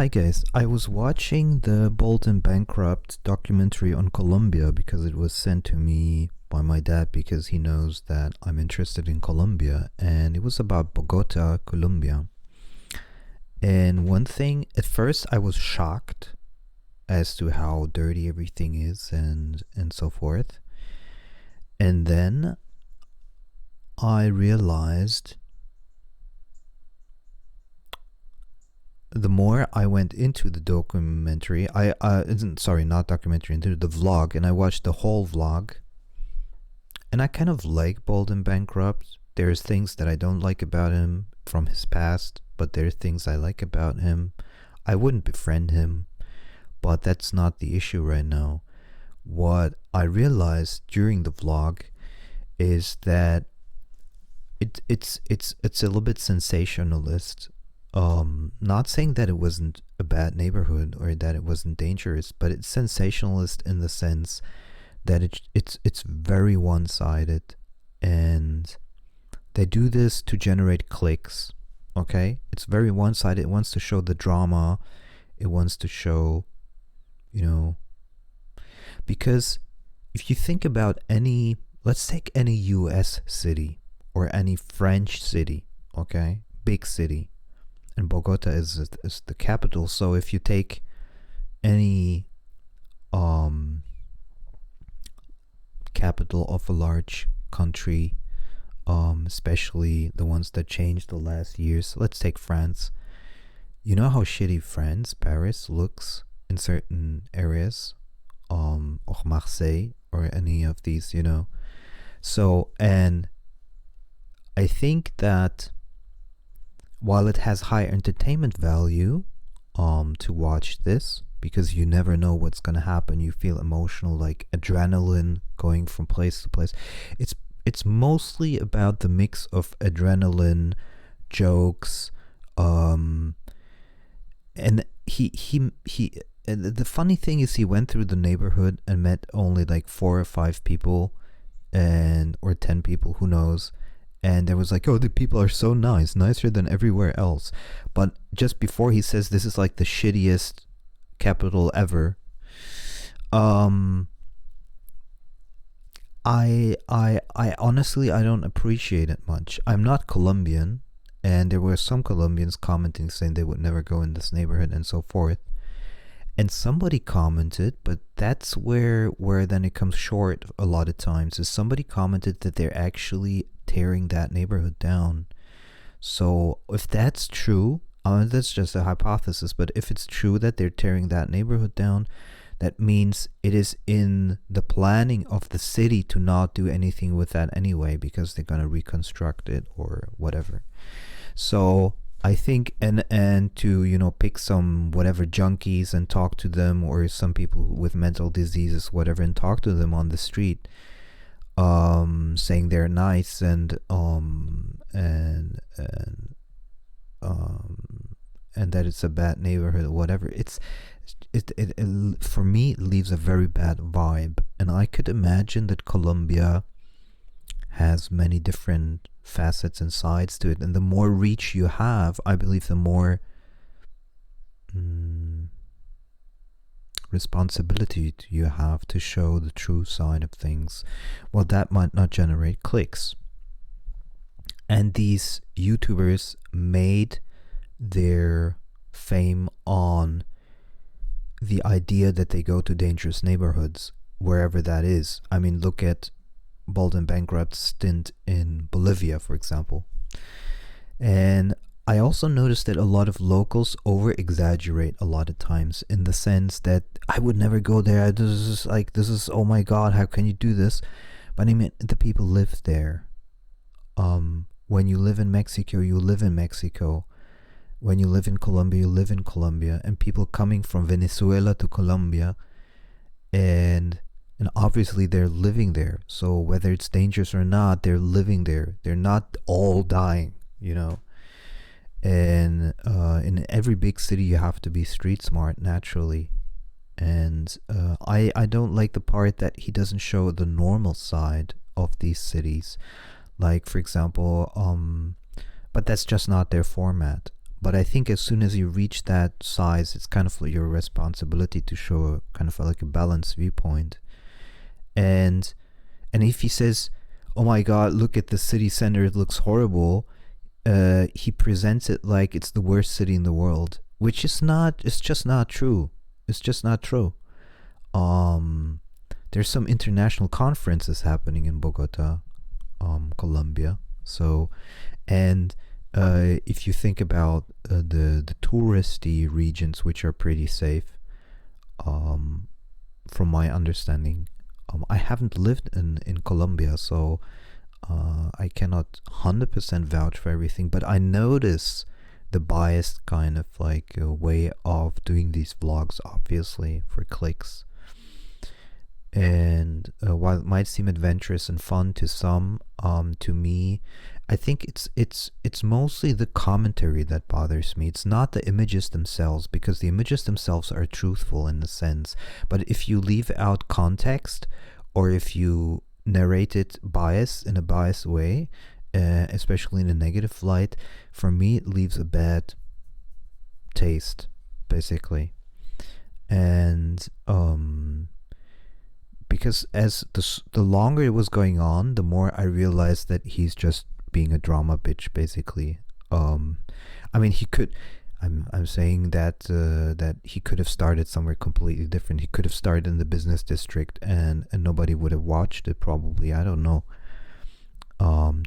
Hi guys, I was watching the Bold and Bankrupt documentary on Colombia because it was sent to me by my dad because he knows that I'm interested in Colombia, and it was about Bogota, Colombia. And one thing, at first I was shocked as to how dirty everything is and so forth. And then I realized the more I went into the documentary, not documentary, into the vlog, and I watched the whole vlog, and I kind of like Bold and Bankrupt. There's things that I don't like about him from his past, but there's things I like about him. I wouldn't befriend him, but that's not the issue right now. What I realized during the vlog is that it's a little bit sensationalist. Not saying that it wasn't a bad neighborhood or that it wasn't dangerous, but it's sensationalist in the sense that it's very one-sided, and they do this to generate clicks. Okay, it's very one-sided. It wants to show the drama. It wants to show, because if you think about let's take any US city or any French city, okay, big city. And Bogota is the capital. So if you take any capital of a large country, especially the ones that changed the last years, let's take France. You know how shitty France, Paris looks in certain areas, or Marseille, or any of these, So, and I think that while it has high entertainment value to watch this, because you never know what's going to happen, you feel emotional, like adrenaline going from place to place. It's mostly about the mix of adrenaline, jokes, and he the funny thing is he went through the neighborhood and met only like 4 or 5 people, or 10 people, who knows. And there was like, oh, the people are so nice, nicer than everywhere else. But just before he says this is like the shittiest capital ever, I honestly, I don't appreciate it much. I'm not Colombian, and there were some Colombians commenting saying they would never go in this neighborhood and so forth. And somebody commented, but that's where then it comes short a lot of times, is somebody commented that they're actually tearing that neighborhood down. So if that's true, that's just a hypothesis, but if it's true that they're tearing that neighborhood down, that means it is in the planning of the city to not do anything with that anyway, because they're going to reconstruct it or whatever. So I think, and to, pick some whatever junkies and talk to them, or some people with mental diseases, whatever, and talk to them on the street, saying they're nice and that it's a bad neighborhood or whatever. It for me, it leaves a very bad vibe. And I could imagine that Colombia has many different facets and sides to it, and the more reach you have, I believe the more responsibility you have to show the true side of things. Well, that might not generate clicks. And these YouTubers made their fame on the idea that they go to dangerous neighborhoods, wherever that is. I mean, look at Bold and Bankrupt's stint in Bolivia, for example. And I also noticed that a lot of locals over-exaggerate a lot of times, in the sense that I would never go there. This is oh my God, how can you do this? But I mean, the people live there. When you live in Mexico, you live in Mexico. When you live in Colombia, you live in Colombia. And people coming from Venezuela to Colombia, and obviously they're living there. So whether it's dangerous or not, they're living there. They're not all dying, And in every big city, you have to be street smart, naturally. And I don't like the part that he doesn't show the normal side of these cities. Like, for example, but that's just not their format. But I think as soon as you reach that size, it's kind of like your responsibility to show a kind of like a balanced viewpoint. And if he says, "Oh my God, look at the city center; it looks horrible," he presents it like it's the worst city in the world, which is not. It's just not true. It's just not true. There's some international conferences happening in Bogota, Colombia. So, and if you think about the touristy regions, which are pretty safe, from my understanding, I haven't lived in Colombia, so I cannot 100% vouch for everything, but I notice the biased kind of like way of doing these vlogs, obviously for clicks. And while it might seem adventurous and fun to some, to me, I think it's mostly the commentary that bothers me. It's not the images themselves, because the images themselves are truthful in a sense. But if you leave out context, or if you narrate it in a biased way, especially in a negative light, for me it leaves a bad taste, basically. And because as the longer it was going on, the more I realized that he's just being a drama bitch, basically. I mean, he could. I'm saying that that he could have started somewhere completely different. He could have started in the business district, and nobody would have watched it. Probably, I don't know.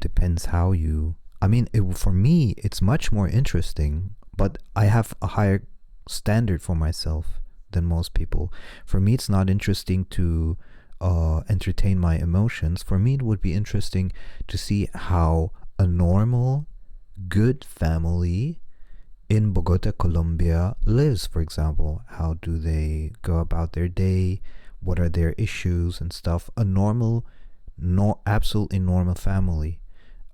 Depends how you. I mean, for me, it's much more interesting. But I have a higher standard for myself than most people. For me, it's not interesting to entertain my emotions. For me, it would be interesting to see how a normal, good family in Bogota, Colombia lives, for example. How do they go about their day? What are their issues and stuff? A normal, absolutely normal family.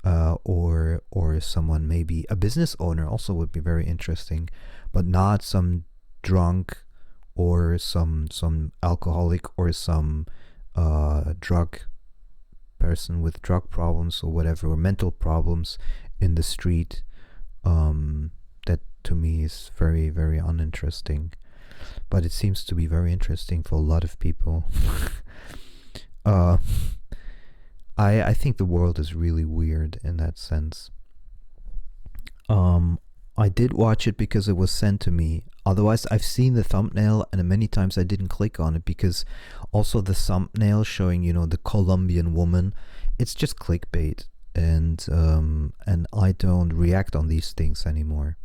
Or someone, maybe a business owner, also would be very interesting, but not some drunk or some alcoholic or some drug person with drug problems or whatever, or mental problems in the street. That to me is very, very uninteresting, but it seems to be very interesting for a lot of people. I think the world is really weird in that sense. I did watch it because it was sent to me. Otherwise, I've seen the thumbnail, and many times I didn't click on it, because also the thumbnail showing, the Colombian woman, it's just clickbait, and I don't react on these things anymore.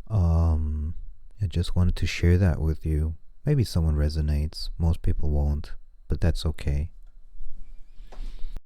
I just wanted to share that with you. Maybe someone resonates. Most people won't, but that's okay.